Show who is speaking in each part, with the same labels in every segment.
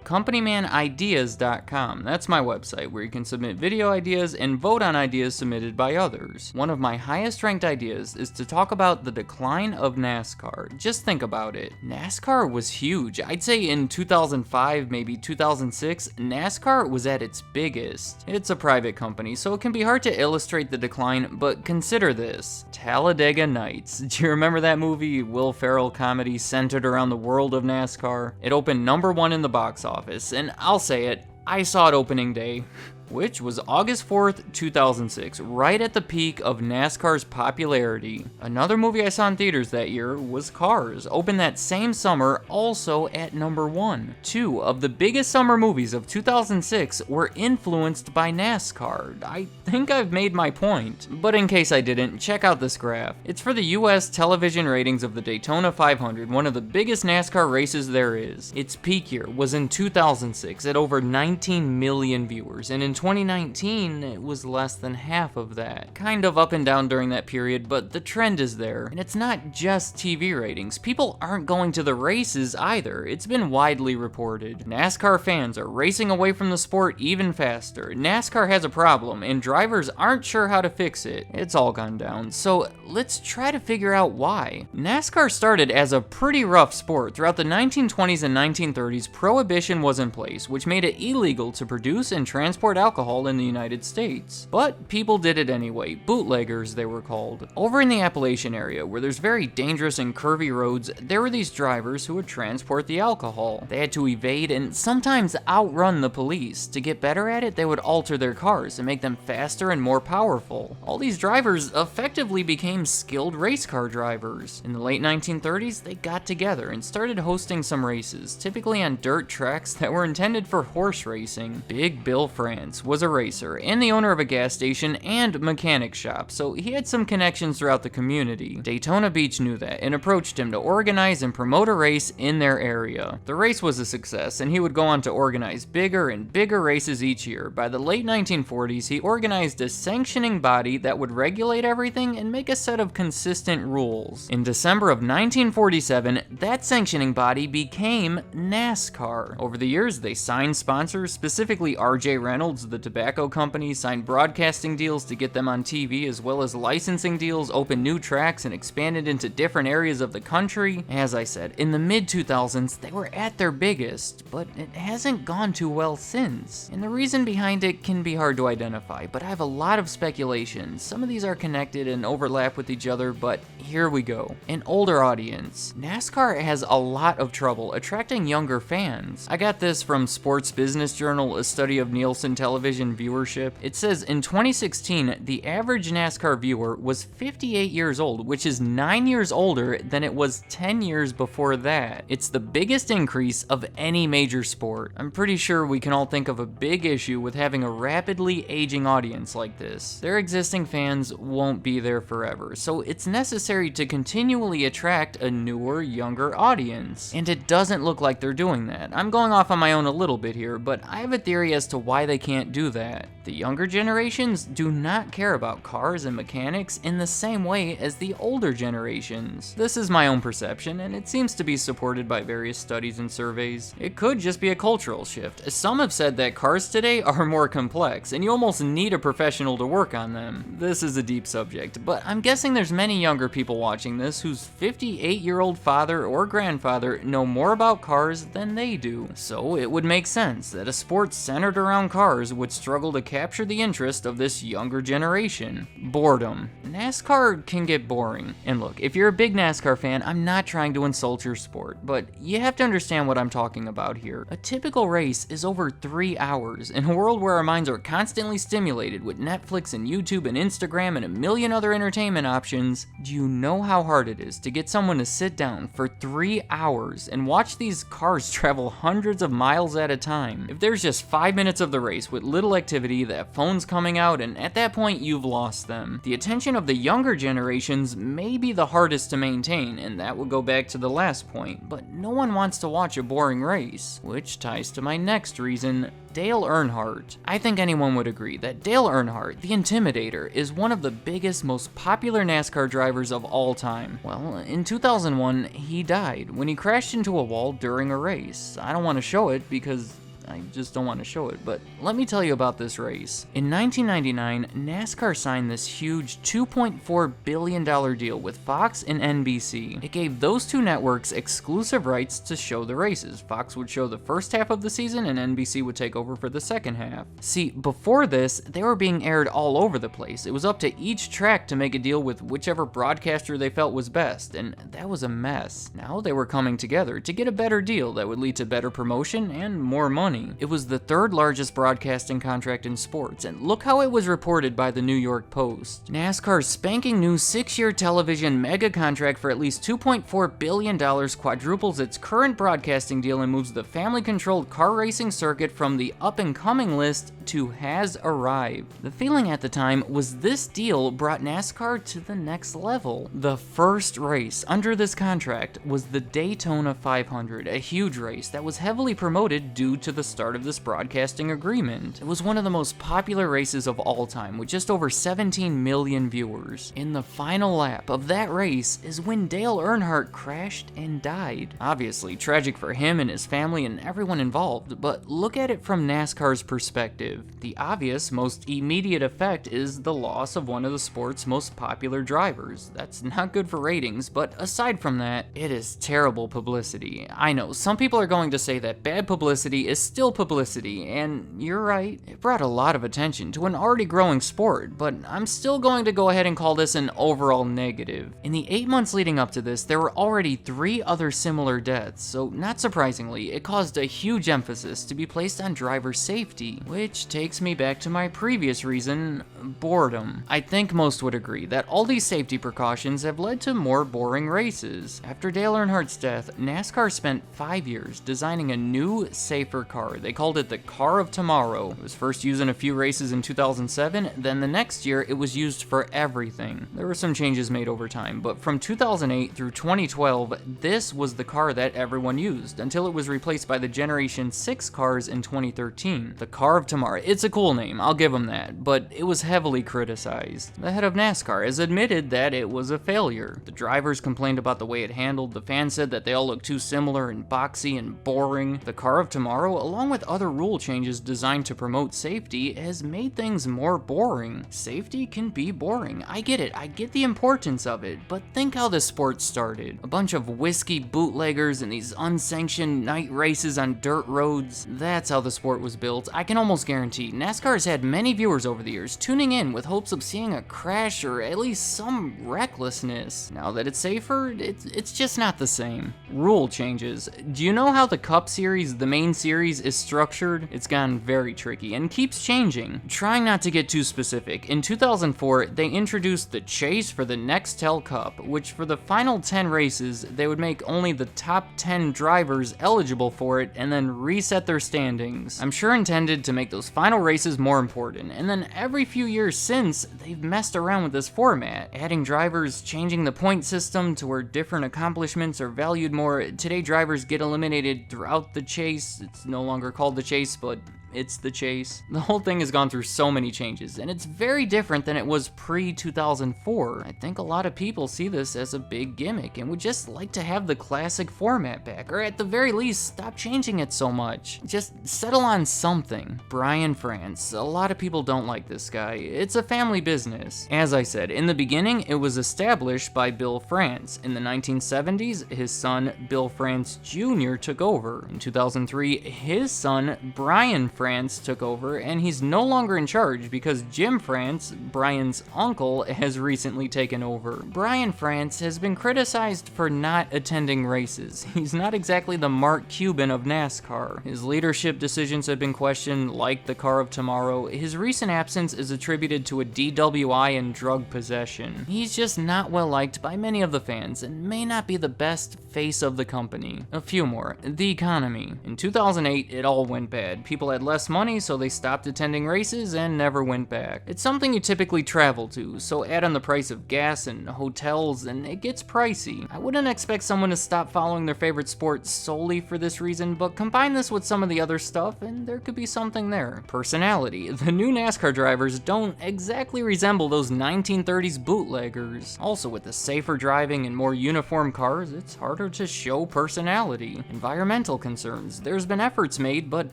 Speaker 1: CompanyManIdeas.com. That's my website where you can submit video ideas and vote on ideas submitted by others. One of my highest ranked ideas is to talk about the decline of NASCAR. Just think about it. NASCAR was huge. I'd say in 2005, maybe 2006, NASCAR was at its biggest. It's a private company, so it can be hard to illustrate the decline, but consider this. Talladega Nights. Do you remember that movie, Will Ferrell comedy centered around the world of NASCAR? It opened #1 in the box office. And I'll say it, I saw it opening day, which was August 4th, 2006, right at the peak of NASCAR's popularity. Another movie I saw in theaters that year was Cars, opened that same summer, also at #1. Two of the biggest summer movies of 2006 were influenced by NASCAR. I think I've made my point, but in case I didn't, check out this graph. It's for the US television ratings of the Daytona 500, one of the biggest NASCAR races there is. Its peak year was in 2006 at over 19 million viewers, and in 2019, it was less than half of that. Kind of up and down during that period, but the trend is there. And it's not just TV ratings. People aren't going to the races either. It's been widely reported. NASCAR fans are racing away from the sport even faster. NASCAR has a problem, and drivers aren't sure how to fix it. It's all gone down. So let's try to figure out why. NASCAR started as a pretty rough sport. Throughout the 1920s and 1930s, prohibition was in place, which made it illegal to produce and transport alcohol in the United States. But people did it anyway. Bootleggers, they were called. Over in the Appalachian area, where there's very dangerous and curvy roads, there were these drivers who would transport the alcohol. They had to evade and sometimes outrun the police. To get better at it, they would alter their cars and make them faster and more powerful. All these drivers effectively became skilled race car drivers. In the late 1930s, they got together and started hosting some races, typically on dirt tracks that were intended for horse racing. Big Bill France was a racer and the owner of a gas station and mechanic shop, so he had some connections throughout the community. Daytona Beach knew that and approached him to organize and promote a race in their area. The race was a success, and he would go on to organize bigger and bigger races each year. By the late 1940s, he organized a sanctioning body that would regulate everything and make a set of consistent rules. In December of 1947, that sanctioning body became NASCAR. Over the years, they signed sponsors, specifically RJ Reynolds, the tobacco company, signed broadcasting deals to get them on TV, as well as licensing deals, opened new tracks, and expanded into different areas of the country. As I said, in the mid-2000s, they were at their biggest, but it hasn't gone too well since. And the reason behind it can be hard to identify, but I have a lot of speculation. Some of these are connected and overlap with each other, but here we go. An older audience. NASCAR has a lot of trouble attracting younger fans. I got this from Sports Business Journal, a study of Nielsen television viewership. It says in 2016, the average NASCAR viewer was 58 years old, which is 9 years older than it was 10 years before that. It's the biggest increase of any major sport. I'm pretty sure we can all think of a big issue with having a rapidly aging audience like this. Their existing fans won't be there forever, so it's necessary to continually attract a newer, younger audience. And it doesn't look like they're doing that. I'm going off on my own a little bit here, but I have a theory as to why they can't do that. The younger generations do not care about cars and mechanics in the same way as the older generations. This is my own perception, and it seems to be supported by various studies and surveys. It could just be a cultural shift. Some have said that cars today are more complex, and you almost need a professional to work on them. This is a deep subject, but I'm guessing there's many younger people watching this whose 58-year-old father or grandfather know more about cars than they do. So it would make sense that a sport centered around cars would struggle to capture the interest of this younger generation. Boredom. NASCAR can get boring. And look, if you're a big NASCAR fan, I'm not trying to insult your sport, but you have to understand what I'm talking about here. A typical race is over 3 hours. In a world where our minds are constantly stimulated with Netflix and YouTube and Instagram and a million other entertainment options, do you know how hard it is to get someone to sit down for 3 hours and watch these cars travel hundreds of miles at a time? If there's just 5 minutes of the race with with little activity, that phone's coming out, and at that point you've lost them. The attention of the younger generations may be the hardest to maintain, and that would go back to the last point, but no one wants to watch a boring race, which ties to my next reason, Dale Earnhardt. I think anyone would agree that Dale Earnhardt, the Intimidator, is one of the biggest, most popular NASCAR drivers of all time. Well, in 2001, he died when he crashed into a wall during a race. I don't want to show it because I just don't want to show it, but let me tell you about this race. In 1999, NASCAR signed this huge $2.4 billion deal with Fox and NBC. It gave those two networks exclusive rights to show the races. Fox would show the first half of the season and NBC would take over for the second half. See, before this, they were being aired all over the place. It was up to each track to make a deal with whichever broadcaster they felt was best, and that was a mess. Now they were coming together to get a better deal that would lead to better promotion and more money. It was the third largest broadcasting contract in sports, and look how it was reported by the New York Post. NASCAR's spanking new 6-year television mega contract for at least $2.4 billion quadruples its current broadcasting deal and moves the family-controlled car racing circuit from the up-and-coming list to has arrived. The feeling at the time was this deal brought NASCAR to the next level. The first race under this contract was the Daytona 500, a huge race that was heavily promoted due to the start of this broadcasting agreement. It was one of the most popular races of all time, with just over 17 million viewers. In the final lap of that race is when Dale Earnhardt crashed and died. Obviously, tragic for him and his family and everyone involved, but look at it from NASCAR's perspective. The obvious, most immediate effect is the loss of one of the sport's most popular drivers. That's not good for ratings, but aside from that, it is terrible publicity. I know, some people are going to say that bad publicity is still publicity, and you're right, it brought a lot of attention to an already growing sport, but I'm still going to go ahead and call this an overall negative. In the 8 months leading up to this, there were already 3 other similar deaths, so not surprisingly, it caused a huge emphasis to be placed on driver safety, which takes me back to my previous reason, boredom. I think most would agree that all these safety precautions have led to more boring races. After Dale Earnhardt's death, NASCAR spent 5 years designing a new, safer car. They called it the Car of Tomorrow. It was first used in a few races in 2007, then the next year it was used for everything. There were some changes made over time, but from 2008 through 2012, this was the car that everyone used, until it was replaced by the Generation 6 cars in 2013. The Car of Tomorrow. It's a cool name, I'll give them that, but it was heavily criticized. The head of NASCAR has admitted that it was a failure. The drivers complained about the way it handled, the fans said that they all looked too similar and boxy and boring. The Car of Tomorrow, along with other rule changes designed to promote safety, has made things more boring. Safety can be boring, I get it, I get the importance of it, but think how this sport started. A bunch of whiskey bootleggers and these unsanctioned night races on dirt roads. That's how the sport was built. I can almost guarantee NASCAR has had many viewers over the years tuning in with hopes of seeing a crash or at least some recklessness. Now that it's safer, it's just not the same. Rule changes. Do you know how the Cup Series, the main series, is structured? It's gotten very tricky and keeps changing. Trying not to get too specific, in 2004 they introduced the chase for the Nextel Cup, which for the final 10 races they would make only the top 10 drivers eligible for it and then reset their standings. I'm sure intended to make those final races more important, and then every few years since, they've messed around with this format, adding drivers, changing the point system to where different accomplishments are valued more. Today drivers get eliminated throughout the chase. It's no longer called the chase, but it's the chase. The whole thing has gone through so many changes, and it's very different than it was pre-2004. I think a lot of people see this as a big gimmick and would just like to have the classic format back, or at the very least, stop changing it so much. Just settle on something. Brian France. A lot of people don't like this guy. It's a family business. As I said, in the beginning, it was established by Bill France. In the 1970s, his son, Bill France Jr., took over. In 2003, his son, Brian France took over, and he's no longer in charge because Jim France, Brian's uncle, has recently taken over. Brian France has been criticized for not attending races. He's not exactly the Mark Cuban of NASCAR. His leadership decisions have been questioned, like the Car of Tomorrow. His recent absence is attributed to a DWI and drug possession. He's just not well liked by many of the fans and may not be the best face of the company. A few more. The economy. In 2008, it all went bad. People had less less money, so they stopped attending races and never went back. It's something you typically travel to, so add on the price of gas and hotels and it gets pricey. I wouldn't expect someone to stop following their favorite sport solely for this reason, but combine this with some of the other stuff and there could be something there. Personality. The new NASCAR drivers don't exactly resemble those 1930s bootleggers. Also, with the safer driving and more uniform cars, it's harder to show personality. Environmental concerns. There's been efforts made, but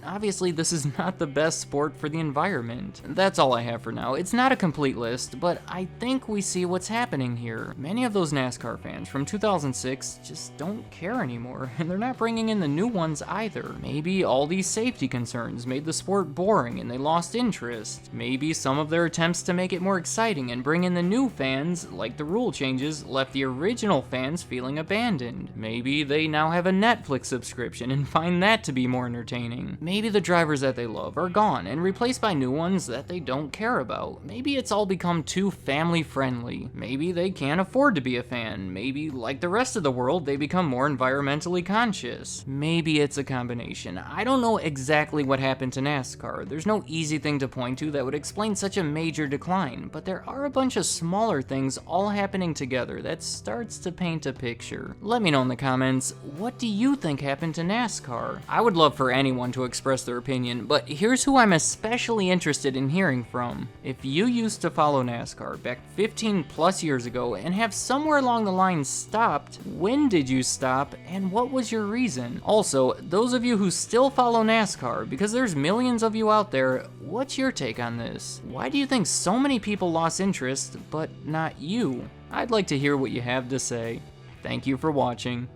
Speaker 1: obviously this is not the best sport for the environment. That's all I have for now. It's not a complete list, but I think we see what's happening here. Many of those NASCAR fans from 2006 just don't care anymore, and they're not bringing in the new ones either. Maybe all these safety concerns made the sport boring and they lost interest. Maybe some of their attempts to make it more exciting and bring in the new fans, like the rule changes, left the original fans feeling abandoned. Maybe they now have a Netflix subscription and find that to be more entertaining. Maybe the drivers that they love are gone and replaced by new ones that they don't care about. Maybe it's all become too family friendly. Maybe they can't afford to be a fan. Maybe, like the rest of the world, they become more environmentally conscious. Maybe it's a combination. I don't know exactly what happened to NASCAR. There's no easy thing to point to that would explain such a major decline, but there are a bunch of smaller things all happening together that starts to paint a picture. Let me know in the comments, what do you think happened to NASCAR? I would love for anyone to express their opinion, but here's who I'm especially interested in hearing from. If you used to follow NASCAR back 15 plus years ago and have somewhere along the line stopped, when did you stop and what was your reason? Also, those of you who still follow NASCAR, because there's millions of you out there, what's your take on this? Why do you think so many people lost interest, but not you? I'd like to hear what you have to say. Thank you for watching.